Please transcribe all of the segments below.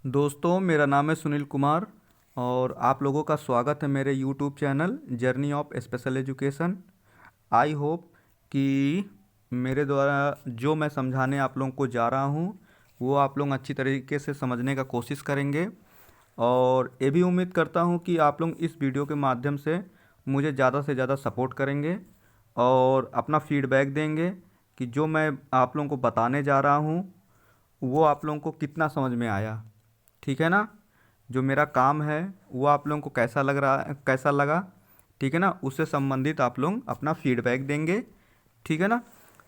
दोस्तों, मेरा नाम है सुनील कुमार और आप लोगों का स्वागत है मेरे YouTube channel journey of special education. I hope कि मेरे द्वारा जो मैं समझाने आप लोगों को जा रहा हूँ वो आप लोग अच्छी तरीके से समझने का कोशिश करेंगे। और ये भी उम्मीद करता हूँ कि आप लोग इस वीडियो के माध्यम से मुझे ज़्यादा से ज़्यादा सपोर्ट करेंगे और अपना फीडबैक देंगे कि जो मैं आप लोगों को बताने जा रहा हूँ वो आप लोगों को कितना समझ में आया। ठीक है ना? जो मेरा काम है वो आप लोगों को कैसा लग रहा कैसा लगा, ठीक है ना? उससे संबंधित आप लोग अपना फीडबैक देंगे। ठीक है ना?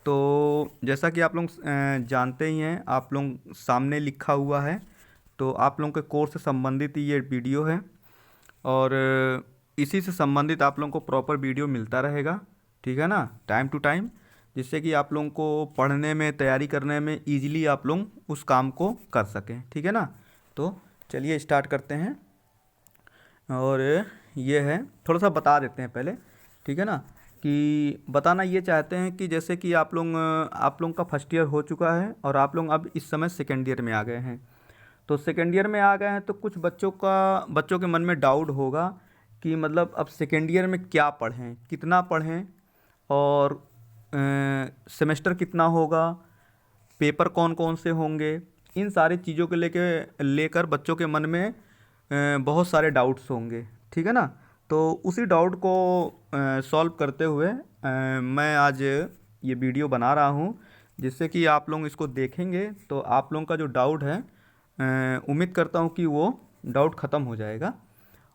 तो जैसा कि आप लोग जानते ही हैं, आप लोग सामने लिखा हुआ है, तो आप लोगों के कोर्स से संबंधित ही ये वीडियो है और इसी से संबंधित आप लोगों को प्रॉपर वीडियो मिलता रहेगा। ठीक है ना? टाइम टू टाइम, जिससे कि आप लोगों को पढ़ने में, तैयारी करने में इजीली आप लोग उस काम को कर सकें। ठीक है ना? तो चलिए स्टार्ट करते हैं। और ये है, थोड़ा सा बता देते हैं पहले। ठीक है ना? कि बताना ये चाहते हैं कि जैसे कि आप लोग का फर्स्ट ईयर हो चुका है और आप लोग अब इस समय सेकेंड ईयर में आ गए हैं। तो सेकेंड ईयर में आ गए हैं तो कुछ बच्चों के मन में डाउट होगा कि मतलब अब सेकेंड ईयर में क्या पढ़ें, कितना पढ़ें और सेमेस्टर कितना होगा, पेपर कौन कौन से होंगे। इन सारी चीज़ों को लेकर बच्चों के मन में बहुत सारे डाउट्स होंगे। ठीक है ना? तो उसी डाउट को सॉल्व करते हुए मैं आज ये वीडियो बना रहा हूँ, जिससे कि आप लोग इसको देखेंगे तो आप लोगों का जो डाउट है, उम्मीद करता हूँ कि वो डाउट ख़त्म हो जाएगा।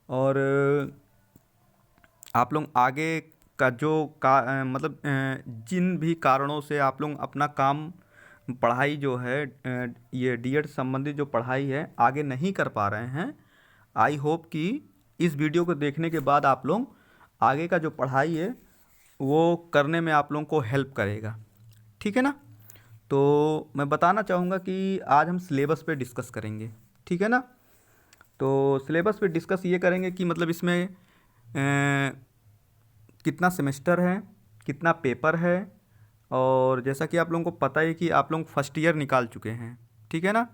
और आप लोग आगे का मतलब जिन भी कारणों से आप लोग अपना काम, पढ़ाई जो है, ये डीएड संबंधित जो पढ़ाई है आगे नहीं कर पा रहे हैं, आई होप कि इस वीडियो को देखने के बाद आप लोग आगे का जो पढ़ाई है वो करने में आप लोगों को हेल्प करेगा। ठीक है ना? तो मैं बताना चाहूँगा कि आज हम सिलेबस पे डिस्कस करेंगे। ठीक है ना? तो सिलेबस पे डिस्कस ये करेंगे कि मतलब इसमें कितना सेमेस्टर है, कितना पेपर है। और जैसा कि आप लोगों को पता है कि आप लोग फर्स्ट ईयर निकाल चुके हैं। ठीक है ना?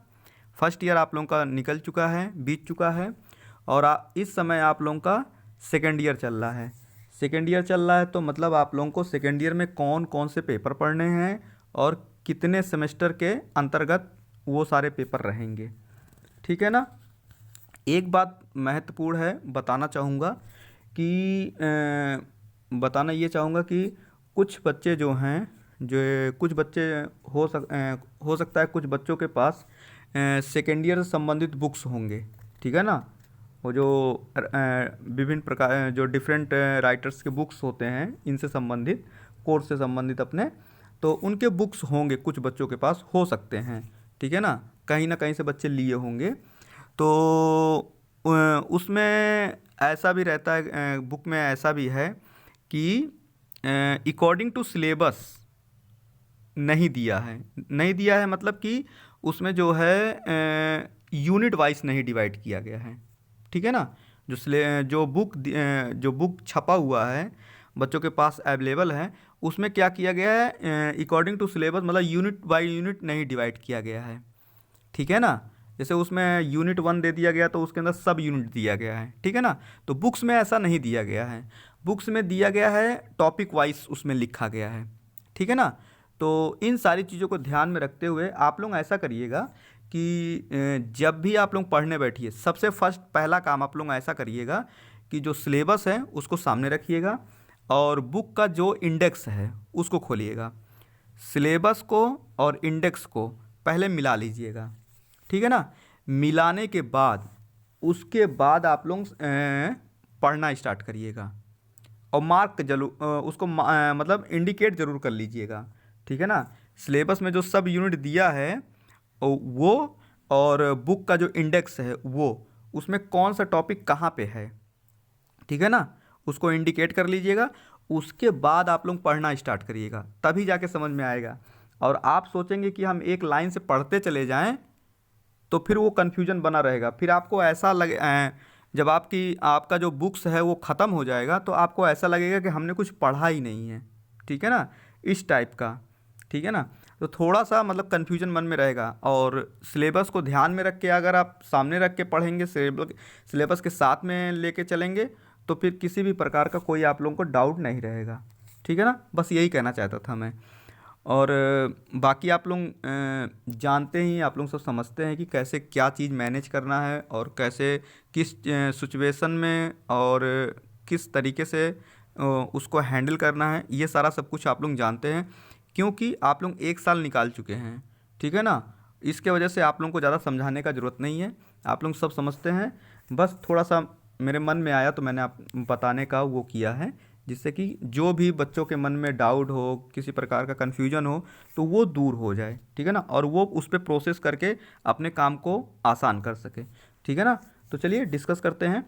फर्स्ट ईयर आप लोगों का निकल चुका है, बीत चुका है और इस समय आप लोगों का सेकेंड ईयर चल रहा है। सेकेंड ईयर चल रहा है तो मतलब आप लोगों को सेकेंड ईयर में कौन कौन से पेपर पढ़ने हैं और कितने सेमेस्टर के अंतर्गत वो सारे पेपर रहेंगे। ठीक है ना? एक बात महत्वपूर्ण है, बताना चाहूँगा कि बताना ये चाहूँगा कि कुछ बच्चे जो हैं, जो कुछ बच्चे हो सकता है कुछ बच्चों के पास सेकेंड ईयर से संबंधित बुक्स होंगे। ठीक है ना? वो जो विभिन्न प्रकार जो डिफरेंट राइटर्स के बुक्स होते हैं, इनसे संबंधित, कोर्स से संबंधित अपने, तो उनके बुक्स होंगे, कुछ बच्चों के पास हो सकते हैं। ठीक है ना कहीं से बच्चे लिए होंगे। तो उसमें ऐसा भी रहता है, बुक में ऐसा भी है कि अकॉर्डिंग टू सिलेबस नहीं दिया है मतलब कि उसमें जो है यूनिट वाइज नहीं डिवाइड किया गया है। ठीक है ना? जो बुक छपा हुआ है, बच्चों के पास अवेलेबल है, उसमें क्या किया गया है, अकॉर्डिंग टू सिलेबस मतलब यूनिट बाय यूनिट नहीं डिवाइड किया गया है। ठीक है ना? जैसे उसमें यूनिट 1 दे दिया गया तो उसके अंदर सब यूनिट दिया गया है। ठीक है ना? तो बुक्स में ऐसा नहीं दिया गया है। बुक्स में दिया गया है टॉपिक वाइज, उसमें लिखा गया है। ठीक है ना? तो इन सारी चीज़ों को ध्यान में रखते हुए आप लोग ऐसा करिएगा कि जब भी आप लोग पढ़ने बैठिए, सबसे फर्स्ट पहला काम आप लोग ऐसा करिएगा कि जो सिलेबस है उसको सामने रखिएगा और बुक का जो इंडेक्स है उसको खोलिएगा। सिलेबस को और इंडेक्स को पहले मिला लीजिएगा। ठीक है ना? मिलाने के बाद उसके बाद आप लोग पढ़ना स्टार्ट करिएगा और मार्क जरूर उसको मतलब इंडिकेट जरूर कर लीजिएगा। ठीक है ना? सिलेबस में जो सब यूनिट दिया है वो, और बुक का जो इंडेक्स है वो, उसमें कौन सा टॉपिक कहाँ पे है, ठीक है ना, उसको इंडिकेट कर लीजिएगा। उसके बाद आप लोग पढ़ना स्टार्ट करिएगा, तभी जाके समझ में आएगा। और आप सोचेंगे कि हम एक लाइन से पढ़ते चले जाएं तो फिर वो कन्फ्यूजन बना रहेगा। फिर आपको ऐसा लगे जब आपका जो बुक्स है वो ख़त्म हो जाएगा तो आपको ऐसा लगेगा कि हमने कुछ पढ़ा ही नहीं है। ठीक है ना? इस टाइप का। ठीक है ना? तो थोड़ा सा मतलब कन्फ्यूजन मन में रहेगा। और सिलेबस को ध्यान में रख के अगर आप सामने रख के पढ़ेंगे, सिलेबस के साथ में लेके चलेंगे, तो फिर किसी भी प्रकार का कोई आप लोगों को डाउट नहीं रहेगा। ठीक है ना, बस यही कहना चाहता था मैं। और बाकी आप लोग जानते ही, आप लोग सब समझते हैं कि कैसे क्या चीज़ मैनेज करना है और कैसे किस सिचुएशन में और किस तरीके से उसको हैंडल करना है, ये सारा सब कुछ आप लोग जानते हैं, क्योंकि आप लोग 1 साल निकाल चुके हैं। ठीक है ना, इसके वजह से आप लोगों को ज़्यादा समझाने का ज़रूरत नहीं है, आप लोग सब समझते हैं। बस थोड़ा सा मेरे मन में आया तो मैंने आप बताने का वो किया है, जिससे कि जो भी बच्चों के मन में डाउट हो, किसी प्रकार का कन्फ्यूजन हो, तो वो दूर हो जाए। ठीक है ना, और वो उस पर प्रोसेस करके अपने काम को आसान कर सके। ठीक है ना, तो चलिए डिस्कस करते हैं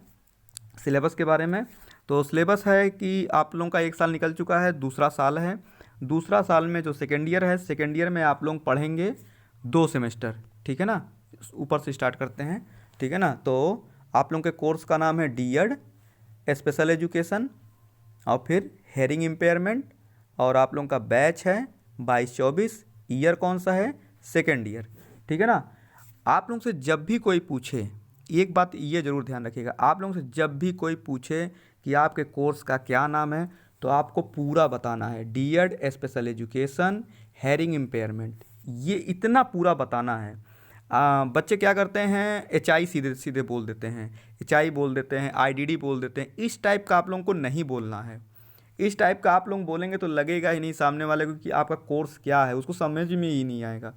सिलेबस के बारे में। तो सिलेबस है कि आप लोगों का 1 साल निकल चुका है, दूसरा साल है। दूसरा साल में जो सेकेंड ईयर है, सेकेंड ईयर में आप लोग पढ़ेंगे 2 सेमेस्टर। ठीक है ना, ऊपर से स्टार्ट करते हैं। ठीक है ना, तो आप लोगों के कोर्स का नाम है डी.एड स्पेशल एजुकेशन, और फिर हेयरिंग इम्पेयरमेंट, और आप लोगों का बैच है 22-24। ईयर कौन सा है? Second year. ठीक है ना, आप लोगों से जब भी कोई पूछे, एक बात ये ज़रूर ध्यान रखिएगा, आप लोगों से जब भी कोई पूछे कि आपके कोर्स का क्या नाम है, तो आपको पूरा बताना है डी.एड स्पेशल एजुकेशन हेयरिंग इम्पेयरमेंट, ये इतना पूरा बताना है। बच्चे क्या करते हैं, एच.आई. सीधे सीधे बोल देते हैं, एच.आई. बोल देते हैं, आई.डी.डी. बोल देते हैं। इस टाइप का आप लोगों को नहीं बोलना है। इस टाइप का आप लोग बोलेंगे तो लगेगा ही नहीं सामने वाले को कि आपका कोर्स क्या है, उसको समझ में ही नहीं आएगा।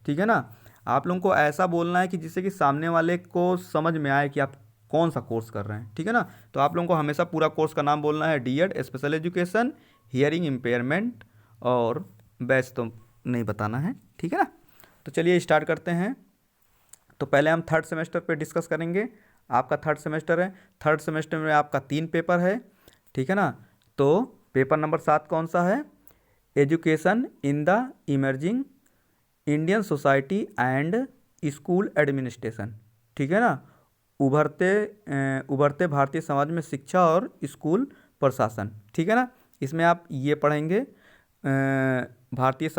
ठीक है ना, आप लोगों को ऐसा बोलना है कि जिससे कि सामने वाले को समझ में आए कि आप कौन सा कोर्स कर रहे हैं। ठीक है ना, तो आप लोगों को हमेशा पूरा कोर्स का नाम बोलना है डी.एड स्पेशल एजुकेशन हियरिंग इम्पेयरमेंट, और बैच तो नहीं बताना है। ठीक है ना, तो चलिए स्टार्ट करते हैं। तो पहले हम थर्ड सेमेस्टर पे डिस्कस करेंगे। आपका थर्ड सेमेस्टर है, थर्ड सेमेस्टर में आपका 3 पेपर है। ठीक है ना, तो पेपर नंबर 7 कौन सा है? Education in the emerging Indian society and school administration. ठीक है ना, उभरते भारतीय समाज में शिक्षा और स्कूल प्रशासन। ठीक है ना, इसमें आप ये पढ़ेंगे भारतीय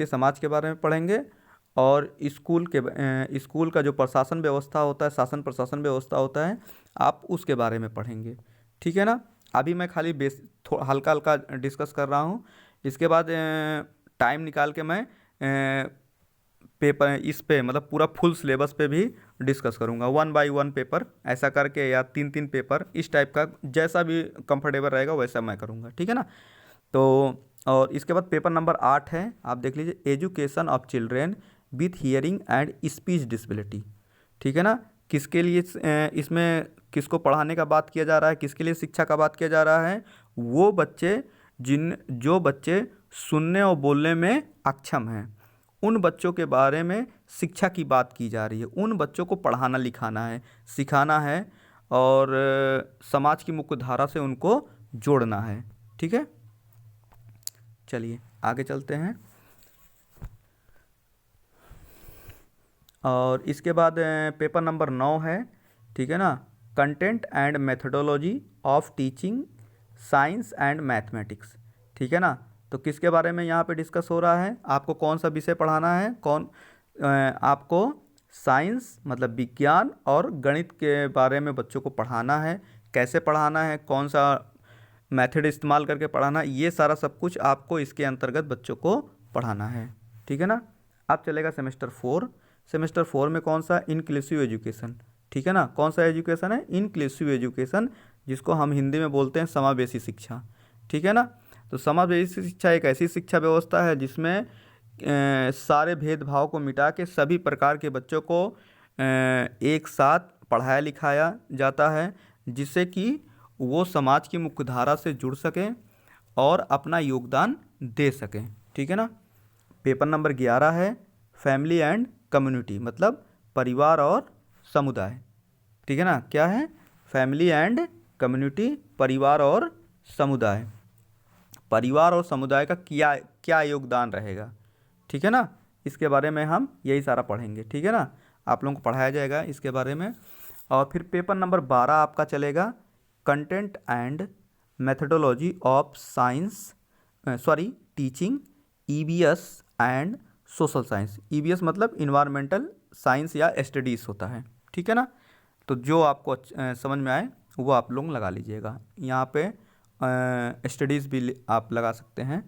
समाज के बारे में पढ़ेंगे, और स्कूल का जो प्रशासन व्यवस्था होता है, शासन प्रशासन व्यवस्था होता है, आप उसके बारे में पढ़ेंगे। ठीक है ना, अभी मैं खाली हल्का हल्का डिस्कस कर रहा हूँ। इसके बाद टाइम निकाल के मैं पेपर इस पे मतलब पूरा फुल सिलेबस पे भी डिस्कस करूँगा, 1 बाय 1 पेपर ऐसा करके, या 3-3 पेपर, इस टाइप का जैसा भी कंफर्टेबल रहेगा वैसा मैं करूँगा। ठीक है ना, तो और इसके बाद पेपर नंबर 8 है, आप देख लीजिए, education of children with hearing and speech disability. ठीक है ना, किसके लिए इसमें किसको पढ़ाने का बात किया जा रहा है, किसके लिए शिक्षा का बात किया जा रहा है? वो बच्चे जो बच्चे सुनने और बोलने में अक्षम हैं, उन बच्चों के बारे में शिक्षा की बात की जा रही है। उन बच्चों को पढ़ाना लिखाना है, सिखाना है, और समाज की मुख्य धारा से उनको जोड़ना है। ठीक है, चलिए आगे चलते हैं। और इसके बाद पेपर नंबर 9 है। ठीक है ना, content and methodology of teaching science and mathematics. ठीक है ना, तो किसके बारे में यहाँ पे डिस्कस हो रहा है? आपको कौन सा विषय पढ़ाना है? आपको साइंस मतलब विज्ञान और गणित के बारे में बच्चों को पढ़ाना है। कैसे पढ़ाना है, कौन सा मेथड इस्तेमाल करके पढ़ाना है, ये सारा सब कुछ आपको इसके अंतर्गत बच्चों को पढ़ाना है। ठीक है ना, अब चलेगा सेमेस्टर 4। सेमेस्टर 4 में कौन सा? Inclusive education. ठीक है ना, कौन सा एजुकेशन है? इनक्लूसिव एजुकेशन, जिसको हम हिंदी में बोलते हैं समावेशी शिक्षा। ठीक है ना, तो समावेशी शिक्षा एक ऐसी शिक्षा व्यवस्था है जिसमें सारे भेदभाव को मिटा के सभी प्रकार के बच्चों को एक साथ पढ़ाया लिखाया जाता है, जिससे कि वो समाज की मुख्यधारा से जुड़ सकें और अपना योगदान दे सकें। ठीक है ना, पेपर नंबर 11 है, फैमिली एंड कम्युनिटी, मतलब परिवार और समुदाय। ठीक है ना, क्या है? फैमिली एंड कम्युनिटी, परिवार और समुदाय। परिवार और समुदाय का क्या क्या योगदान रहेगा। ठीक है ना, इसके बारे में हम यही सारा पढ़ेंगे। ठीक है ना, आप लोगों को पढ़ाया जाएगा इसके बारे में। और फिर पेपर नंबर 12 आपका चलेगा content and methodology of science teaching EVS and social science. EVS मतलब इन्वायरमेंटल साइंस या स्टडीज़ होता है, ठीक है ना। तो जो आपको समझ में आए वो आप लोग लगा लीजिएगा। यहाँ पे स्टडीज़ भी आप लगा सकते हैं,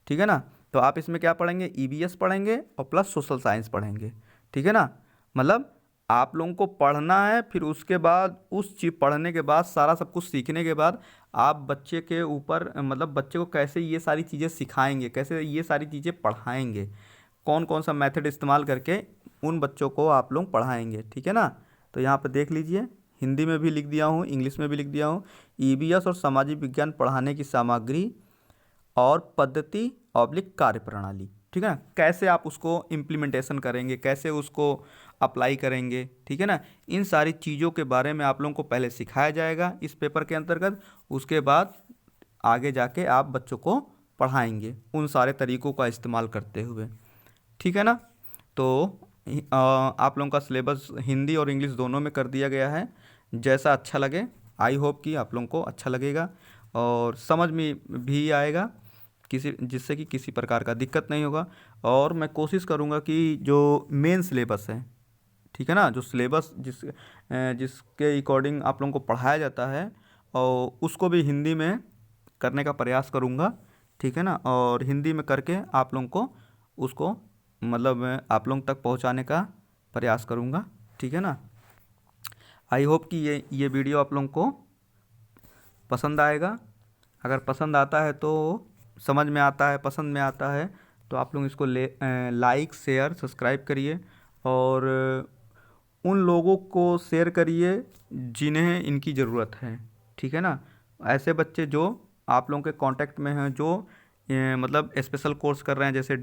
ठीक है ना। तो आप इसमें क्या पढ़ेंगे, ईवीएस पढ़ेंगे और प्लस सोशल साइंस पढ़ेंगे, ठीक है ना। मतलब आप लोगों को पढ़ना है, फिर उसके बाद उस चीज़ पढ़ने के बाद सारा सब कुछ सीखने के बाद आप बच्चे के ऊपर मतलब बच्चे को कैसे ये सारी चीज़ें सिखाएंगे, कैसे ये सारी चीज़ें पढ़ाएंगे, कौन कौन सा मेथड इस्तेमाल करके उन बच्चों को आप लोग पढ़ाएंगे, ठीक है ना। तो यहाँ पर देख लीजिए, हिंदी में भी लिख दिया हूँ, इंग्लिश में भी लिख दिया हूँ। ईवीएस और सामाजिक विज्ञान पढ़ाने की सामग्री और पद्धति ऑब्लिक कार्यप्रणाली, ठीक है ना। कैसे आप उसको इम्प्लीमेंटेशन करेंगे, कैसे उसको अप्लाई करेंगे, ठीक है ना। इन सारी चीज़ों के बारे में आप लोगों को पहले सिखाया जाएगा इस पेपर के अंतर्गत। उसके बाद आगे जाके आप बच्चों को पढ़ाएंगे उन सारे तरीक़ों का इस्तेमाल करते हुए, ठीक है ना। तो आप लोगों का सिलेबस हिंदी और इंग्लिश दोनों में कर दिया गया है। जैसा अच्छा लगे, आई होप कि आप लोगों को अच्छा लगेगा और समझ में भी आएगा जिससे कि किसी प्रकार का दिक्कत नहीं होगा। और मैं कोशिश करूँगा कि जो मेन सिलेबस है, ठीक है ना, जो सिलेबस जिसके अकॉर्डिंग आप लोगों को पढ़ाया जाता है और उसको भी हिंदी में करने का प्रयास करूँगा, ठीक है ना। और हिंदी में करके आप लोगों को उसको मतलब आप लोगों तक पहुँचाने का प्रयास करूँगा, ठीक है ना। आई होप कि ये वीडियो आप लोगों को पसंद आएगा। अगर पसंद आता है तो समझ में आता है, पसंद में आता है तो आप लोग इसको लाइक शेयर सब्सक्राइब करिए और उन लोगों को शेयर करिए जिन्हें इनकी ज़रूरत है, ठीक है ना। ऐसे बच्चे जो आप लोगों के कांटेक्ट में हैं, जो मतलब स्पेशल कोर्स कर रहे हैं, जैसे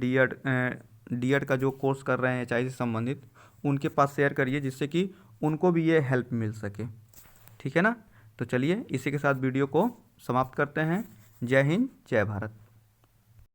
डीएड का जो कोर्स कर रहे हैं एचआई से संबंधित, उनके पास शेयर करिए जिससे कि उनको भी ये हेल्प मिल सके, ठीक है ना। तो चलिए इसी के साथ वीडियो को समाप्त करते हैं। जय हिंद, जय भारत।